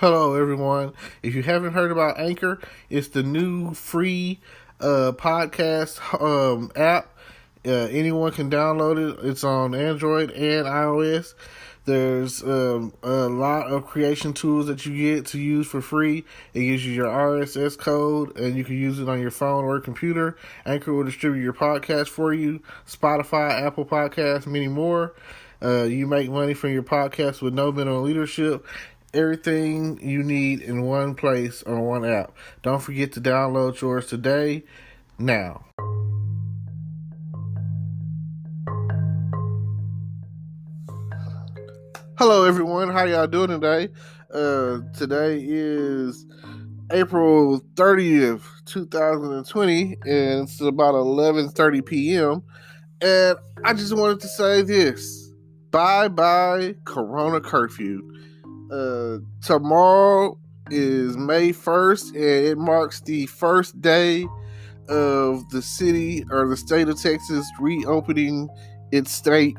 Hello, everyone. If you haven't heard about Anchor, it's the new free podcast app. Anyone can download it. It's on Android and iOS. There's a lot of creation tools that you get to use for free. It gives you your RSS code, and you can use it on your phone or computer. Anchor will distribute your podcast for you. Spotify, Apple Podcasts, many more. You make money from your podcast with no minimum leadership. Everything you need in one place on one app. Don't forget to download yours today, now. Hello, everyone. How y'all doing today? Today is April 30th, 2020, and it's about 11:30 p.m. And I just wanted to say this. Bye Corona Curfew. Tomorrow is May 1st, and it marks the first day of the city or the state of Texas reopening its state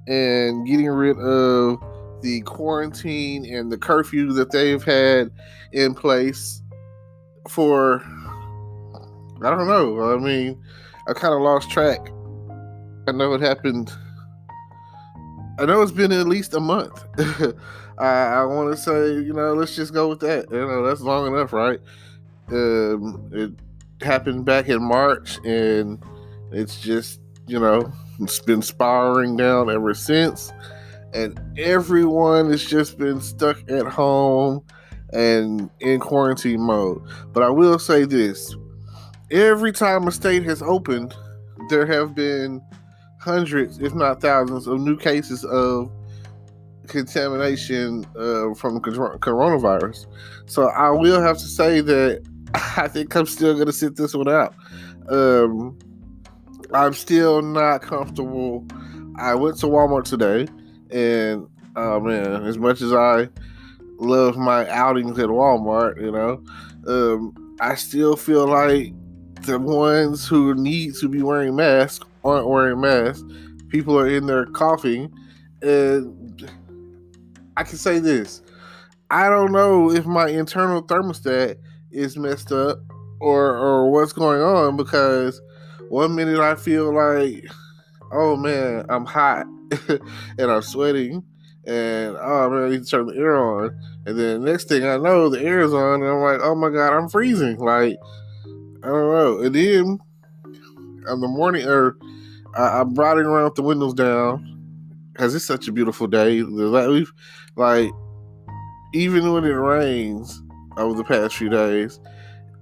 and getting rid of the quarantine and the curfew that they've had in place for, I don't know. I mean, I kind of lost track. I know it happened. I know it's been at least a month. I want to say, let's just go with that. That's long enough, right? It happened back in March, and it's just, it's been spiraling down ever since. And everyone has just been stuck at home and in quarantine mode. But I will say this. Every time a state has opened, there have been hundreds, if not thousands, of new cases of contamination from coronavirus. So I will have to say that I think I'm still going to sit this one out. I'm still not comfortable. I went to Walmart today, and man, as much as I love my outings at Walmart, I still feel like the ones who need to be wearing masks aren't wearing masks. People are in there coughing, and I can say this. I don't know if my internal thermostat is messed up or what's going on, because one minute I feel like, oh man, I'm hot and I'm sweating, and oh man, I need to turn the air on. And then next thing I know, the air is on, and I'm like, oh my God, I'm freezing. Like, I don't know. And then in the morning, I'm riding around with the windows down, because it's such a beautiful day. Even when it rains over the past few days,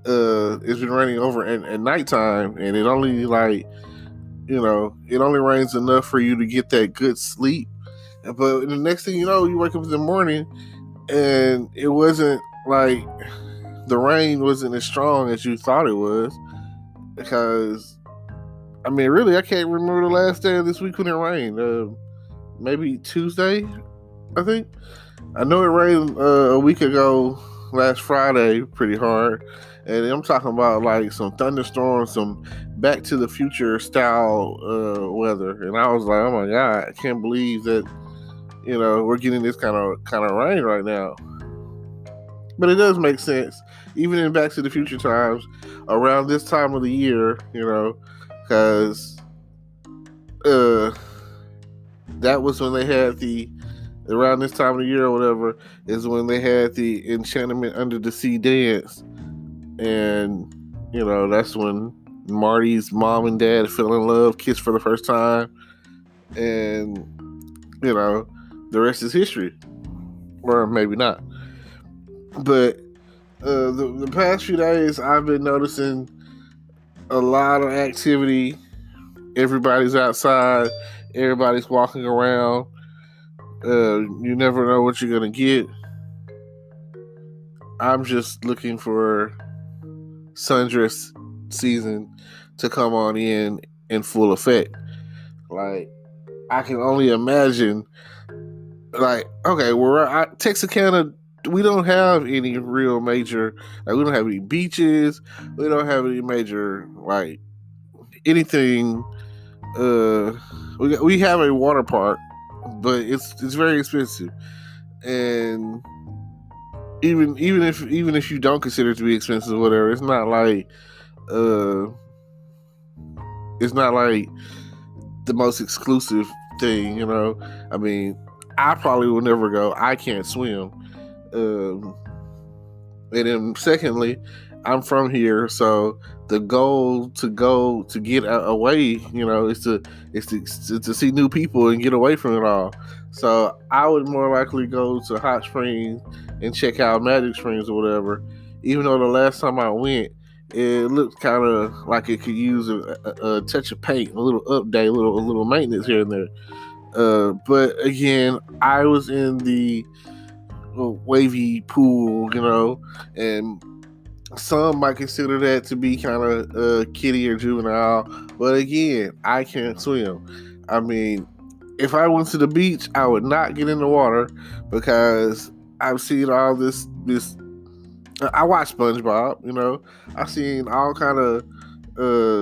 it's been raining over at nighttime, and it only it only rains enough for you to get that good sleep. But the next thing you know, you wake up in the morning, and it wasn't like the rain wasn't as strong as you thought it was, because really, I can't remember the last day of this week when it rained. Maybe Tuesday, I think. I know it rained a week ago, last Friday, pretty hard. And I'm talking about like some thunderstorms, some Back to the Future style weather. And I was like, oh my God, I can't believe that, we're getting this kind of rain right now. But it does make sense. Even in Back to the Future times, around this time of the year, because that was when they had around this time of the year or whatever, is when they had the Enchantment Under the Sea dance. And, that's when Marty's mom and dad fell in love, kissed for the first time. And, the rest is history. Or maybe not. But the past few days, I've been noticing a lot of activity. Everybody's outside. Everybody's walking around. You never know what you're going to get. I'm just looking for sundress season to come on in full effect. Like, I can only imagine, like, okay, Texarkana, we don't have any real major, we don't have any beaches, we don't have any major, anything. We have a water park, but it's very expensive, and even if you don't consider it to be expensive or whatever, uh it's not like the most exclusive thing, you know. I mean, I probably will never go. I can't swim. Um, and then secondly, I'm from here, so the goal to go to get away, you know, is to see new people and get away from it all. So I would more likely go to hot springs and check out Magic Springs or whatever. Even though the last time I went, it looked kind of like it could use a touch of paint, a little update, a little maintenance here and there. But again, I was in the wavy pool, you know, and some might consider that to be kind of kiddie or juvenile. But again, I can't swim. I mean, if I went to the beach, I would not get in the water because I've seen all this. I watch SpongeBob, you know. I've seen all kind of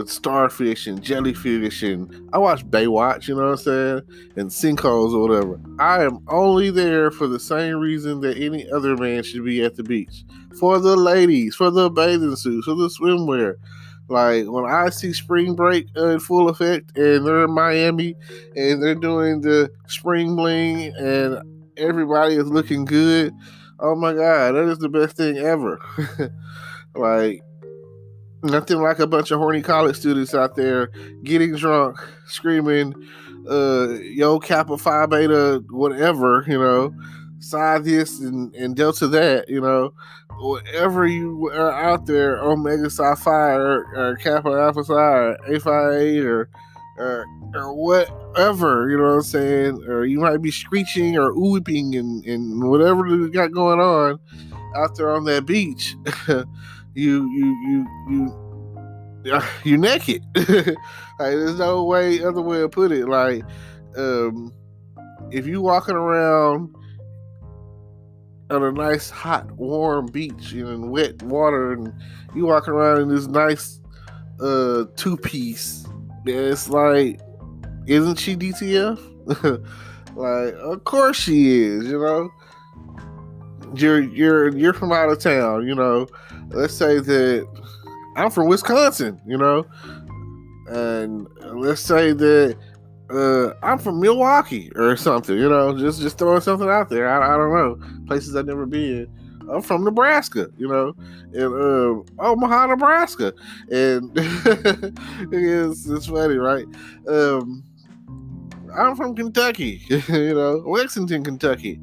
starfish and jellyfish, and I watch Baywatch, you know what I'm saying, and sinkholes or whatever. I am only there for the same reason that any other man should be at the beach, for the ladies, for the bathing suits, for the swimwear. Like when I see spring break in full effect, and they're in Miami, and they're doing the spring bling, and everybody is looking good. Oh my God, that is the best thing ever. Like nothing like a bunch of horny college students out there getting drunk, screaming, yo, Kappa Phi Beta, whatever, you know, Psi this and Delta that, you know, whatever you are out there, Omega Psi Phi or Kappa Alpha Psi or A Phi A or whatever, you know what I'm saying? Or you might be screeching or whooping and whatever you got going on out there on that beach. You're naked. Like there's no other way to put it. Like if you walking around on a nice hot warm beach in wet water and you walking around in this nice two-piece, it's like, isn't she DTF? Like of course she is, you know. You're from out of town, you know. Let's say that I'm from Wisconsin, you know, and let's say that I'm from Milwaukee or something, you know, just throwing something out there. I don't know, places I've never been. I'm from Nebraska, you know, and Omaha, Nebraska, and it's funny, right? I'm from Kentucky, you know, Lexington, Kentucky,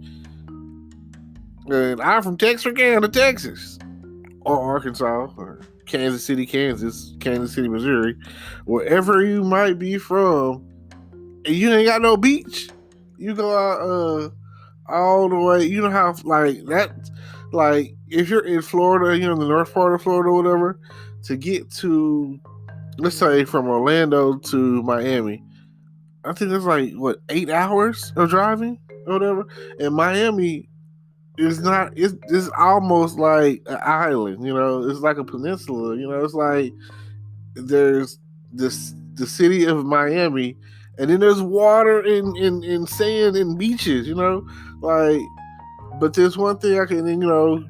and I'm from Texarkana, Texas, or Arkansas, or Kansas City, Kansas, Kansas City, Missouri, wherever you might be from, and you ain't got no beach. You go out all the way. You know how like that, like if you're in Florida, you know, the north part of Florida or whatever, to get to, let's say from Orlando to Miami, I think it's like what 8 hours of driving or whatever. And Miami is not. It's almost like an island. You know, it's like a peninsula. You know, it's like there's the city of Miami, and then there's water and sand and beaches. You know, like. But there's one thing I can, you know.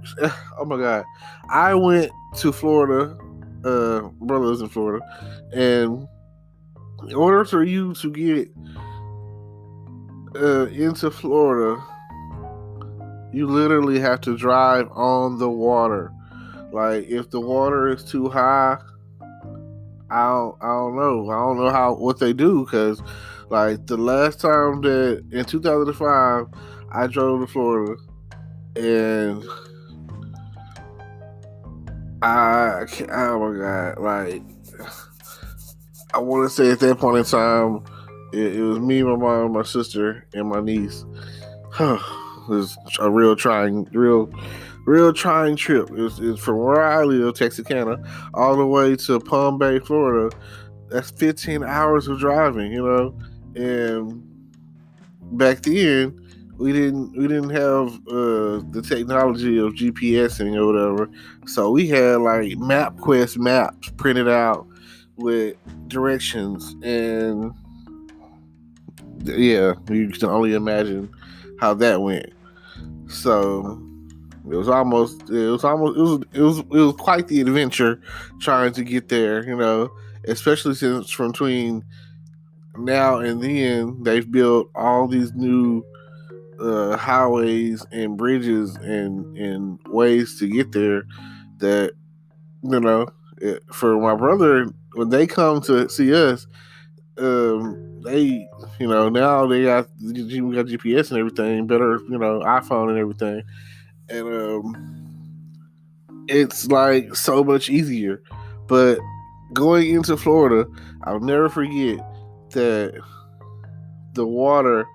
Oh my God, I went to Florida. Brother lives in Florida, and in order for you to get into Florida, you literally have to drive on the water. Like if the water is too high, I don't know. I don't know what they do because, like the last time that in 2005, I drove to Florida and oh my God, like I want to say at that point in time, it was me, my mom, my sister, and my niece. It was a real trying trip. It's from where I live, Texarkana, all the way to Palm Bay, Florida. That's 15 hours of driving, you know. And back then, we didn't have the technology of GPSing or whatever. So we had like MapQuest maps printed out with directions, and yeah, you can only imagine how that went. So It was quite the adventure trying to get there, especially since from between now and then they've built all these new highways and bridges and ways to get there that, for my brother, when they come to see us, they, now we got GPS and everything, better, iPhone and everything, and it's like so much easier. But going into Florida, I'll never forget that the water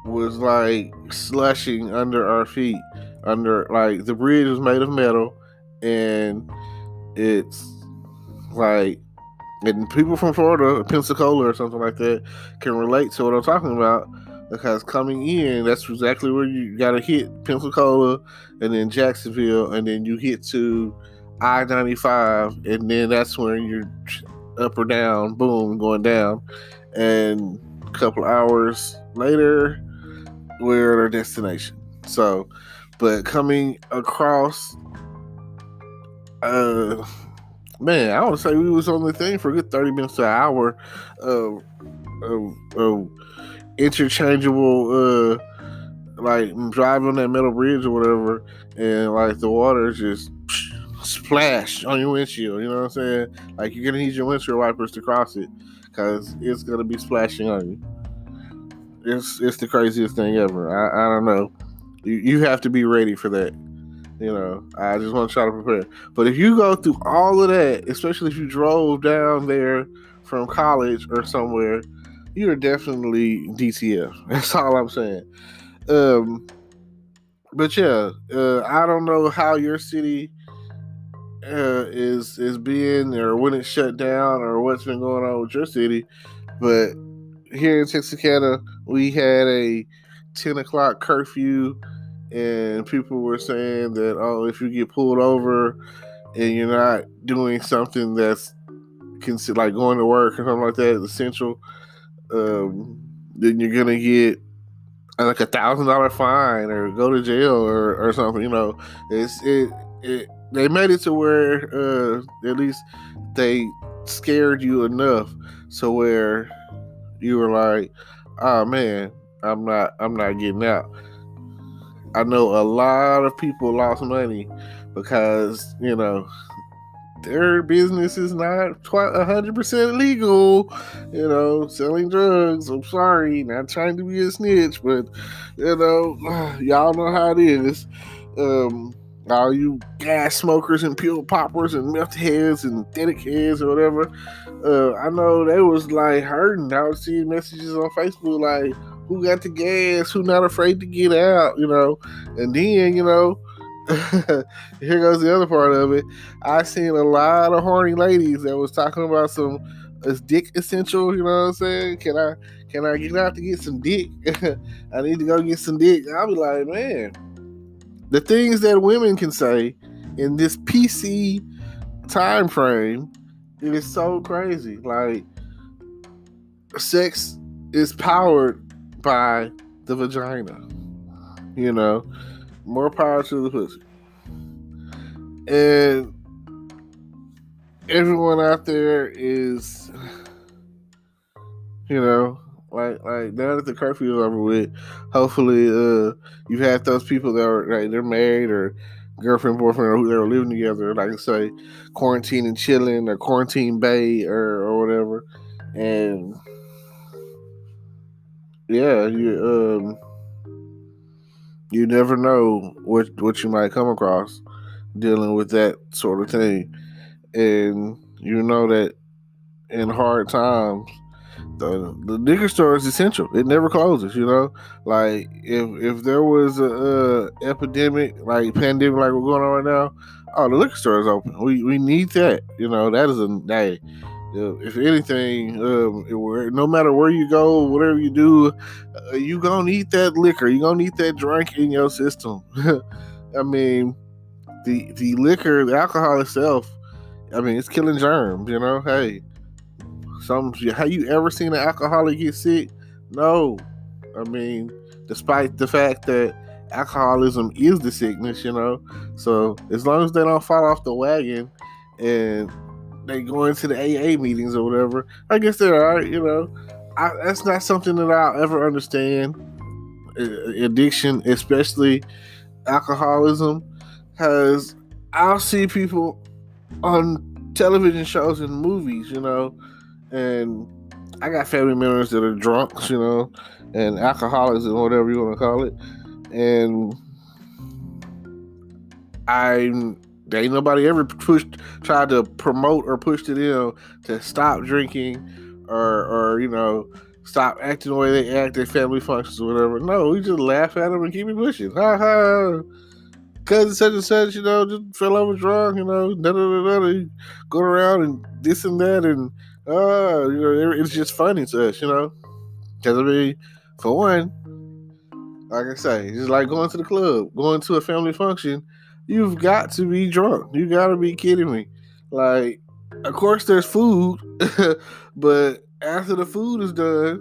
was like slushing under our feet. Under, like, the bridge was made of metal, and it's like, and people from Florida, Pensacola or something like that, can relate to what I'm talking about, because coming in, that's exactly where you got to hit Pensacola, and then Jacksonville, and then you hit to I-95, and then that's when you're up or down, boom, going down, and a couple hours later, we're at our destination. So, but coming across, man, I would say we was on the thing for a good 30 minutes to an hour of interchangeable, like, driving on that metal bridge or whatever, and like the water just splash on your windshield. You know what I'm saying? Like, you're gonna need your windshield wipers to cross it, because it's gonna be splashing on you. It's the craziest thing ever. I don't know. You have to be ready for that. I just want to try to prepare. But if you go through all of that, especially if you drove down there from college or somewhere, you're definitely DTF. That's all I'm saying. But yeah, I don't know how your city is being, or when it's shut down, or what's been going on with your city. But here in Texarkana, we had a 10 o'clock curfew, and people were saying that, oh, if you get pulled over and you're not doing something that's like going to work or something like that, essential, then you're gonna get like $1,000 fine or go to jail or something. They made it to where at least they scared you enough so where you were like, oh man, I'm not getting out. I know a lot of people lost money because, their business is not 100% legal, selling drugs. I'm sorry, not trying to be a snitch, but, y'all know how it is. All you gas smokers and pill poppers and meth heads and aesthetic heads or whatever, I know they was like hurting. I was seeing messages on Facebook like, who got the gas, who not afraid to get out, and then, here goes the other part of it. I seen a lot of horny ladies that was talking about some dick essential, you know what I'm saying? Can I get out to get some dick? I need to go get some dick. I'll be like, man, the things that women can say in this PC time frame, it is so crazy. Like, sex is powered by the vagina. More power to the pussy. And everyone out there is, like now that the curfew is over with, hopefully you've had those people that are like, they're married or girlfriend, boyfriend, or who they were living together, like I say, quarantine and chilling, or quarantine bay or whatever. And yeah, you never know what you might come across dealing with that sort of thing. And you know that in hard times, the liquor store is essential. It never closes. Like, if there was a epidemic, like pandemic, like we're going on right now, oh, the liquor store is open. We need that. That is a day. If anything, no matter where you go, whatever you do, you gonna need that liquor. You gonna need that drink in your system. I mean, the liquor, the alcohol itself, I mean, it's killing germs. Hey, have you ever seen an alcoholic get sick? No. I mean, despite the fact that alcoholism is the sickness, So as long as they don't fall off the wagon and they go into the AA meetings or whatever, I guess they're all right. That's not something that I'll ever understand. Addiction, especially alcoholism, because I'll see people on television shows and movies, and I got family members that are drunks, and alcoholics and whatever you want to call it, and ain't nobody ever tried to promote or push to them to stop drinking or stop acting the way they act at family functions or whatever. No, we just laugh at them and keep it pushing. Ha ha. Cousin such and such, just fell over drunk, go around and this and that, and it's just funny to us, Because for one, like I say, it's like going to the club, going to a family function. You've got to be drunk. You got to be kidding me. Like, of course, there's food, but after the food is done,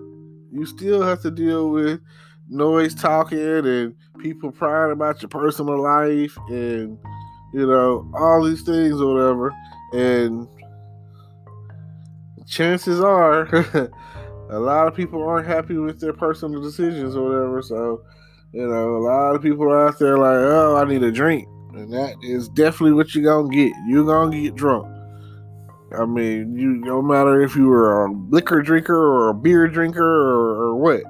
you still have to deal with noise talking and people prying about your personal life and, all these things or whatever. And chances are, a lot of people aren't happy with their personal decisions or whatever. So, a lot of people are out there like, oh, I need a drink. And that is definitely what you're going to get. You're going to get drunk. I mean, no matter if you were a liquor drinker or a beer drinker or what,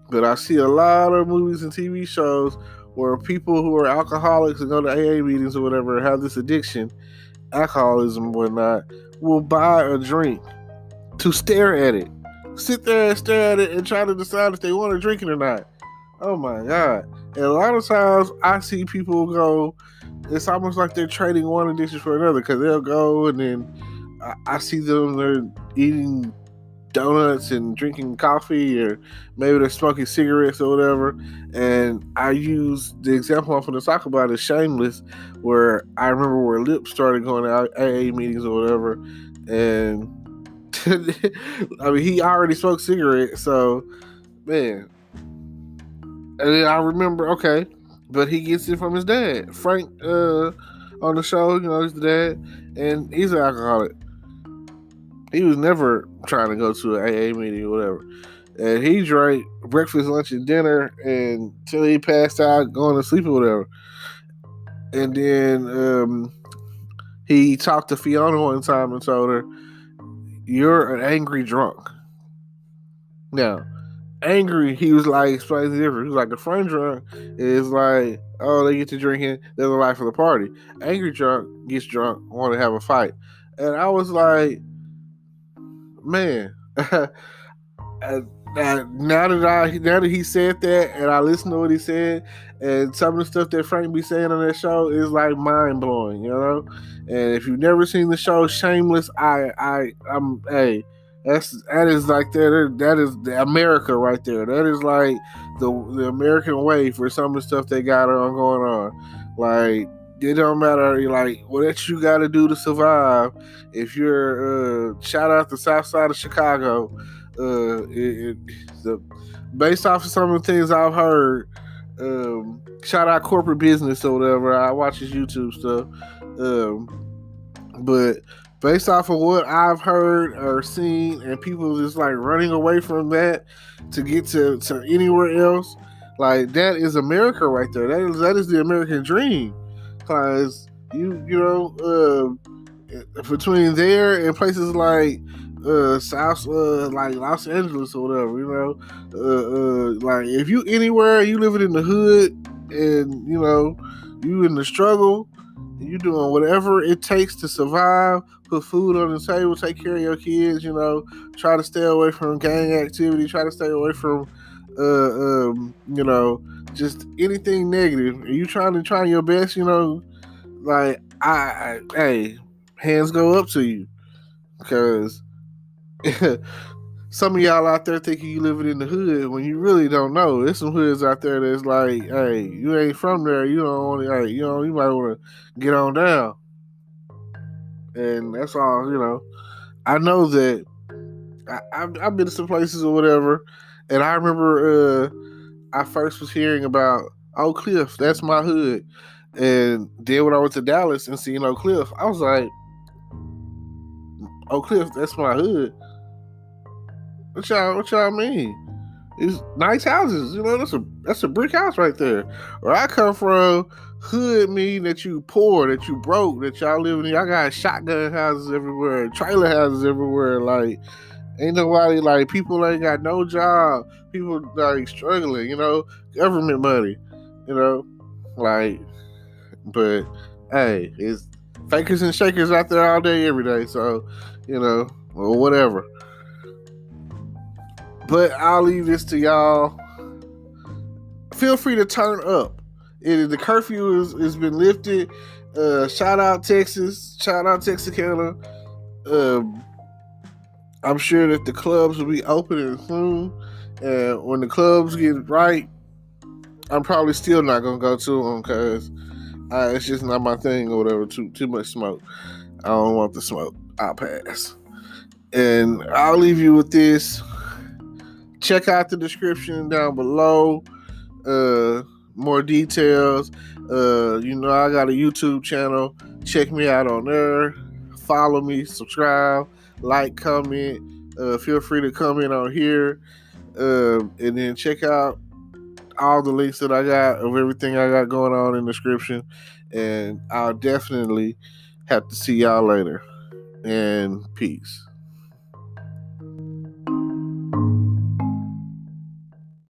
But I see a lot of movies and TV shows where people who are alcoholics and go to AA meetings or whatever have this addiction, alcoholism and whatnot, will buy a drink to stare at it. Sit there and stare at it and try to decide if they want to drink it or not. Oh my God. And a lot of times I see people go, it's almost like they're trading one addiction for another, because they'll go and then I see them, they're eating donuts and drinking coffee, or maybe they're smoking cigarettes or whatever. And I use the example I'm going to talk about is Shameless, where I remember where Lip started going to AA meetings or whatever. And I mean, he already smoked cigarettes, so man. And then I remember, okay, but he gets it from his dad, Frank, on the show. He's the dad, and he's an alcoholic. He was never trying to go to an AA meeting or whatever, and he drank breakfast, lunch, and dinner until he passed out, going to sleep or whatever. And then he talked to Fiona one time and told her, "You're an angry drunk." Now, angry, he was like, explaining the difference. He was like, a friend drunk is like, oh, they get to drinking, they're the life of the party. Angry drunk gets drunk, want to have a fight. And I was like, man, now that he said that, and I listened to what he said, and some of the stuff that Frank be saying on that show is like mind blowing, And if you've never seen the show Shameless, I'm that is like that is the America right there. That is like the American way for some of the stuff they got on going on. Like, it don't matter, like what you got to do to survive. If you're shout out the South Side of Chicago, based off of some of the things I've heard, shout out corporate business or whatever. I watch his YouTube stuff, but based off of what I've heard or seen, and people just like running away from that to get to anywhere else, like that is America right there. That is the American dream. Because between there and places like South, like Los Angeles or whatever, like if you anywhere, you living in the hood, and you in the struggle, you doing whatever it takes to survive, put food on the table, take care of your kids, try to stay away from gang activity, try to stay away from just anything negative. And you trying your best, like hey, hands go up to you, because some of y'all out there thinking you living in the hood when you really don't know. There's some hoods out there that's like, hey, you ain't from there. You don't want to, hey, you might want to get on down. And that's all, I know that I've been to some places or whatever, and I remember I first was hearing about Oak Cliff, that's my hood. And then when I went to Dallas and seen Oak Cliff, I was like, Oak Cliff, that's my hood. What y'all mean? It's nice houses, that's a brick house right there. Where I come from, hood mean that you poor, that you broke, that y'all living in. Y'all got shotgun houses everywhere, trailer houses everywhere. Like, ain't nobody, like, people ain't got no job. People like struggling, government money, like. But hey, it's fakers and shakers out there all day, every day. So, or whatever. But I'll leave this to y'all. Feel free to turn up. The curfew has been lifted. Shout out Texas. Shout out Texarkana. I'm sure that the clubs will be opening soon. And when the clubs get right, I'm probably still not gonna go to them because it's just not my thing or whatever. Too much smoke. I don't want the smoke. I'll pass. And I'll leave you with this. Check out the description down below. More details. I got a YouTube channel. Check me out on there. Follow me, subscribe, like, comment. Feel free to comment on here. And then check out all the links that I got of everything I got going on in the description. And I'll definitely have to see y'all later. And peace.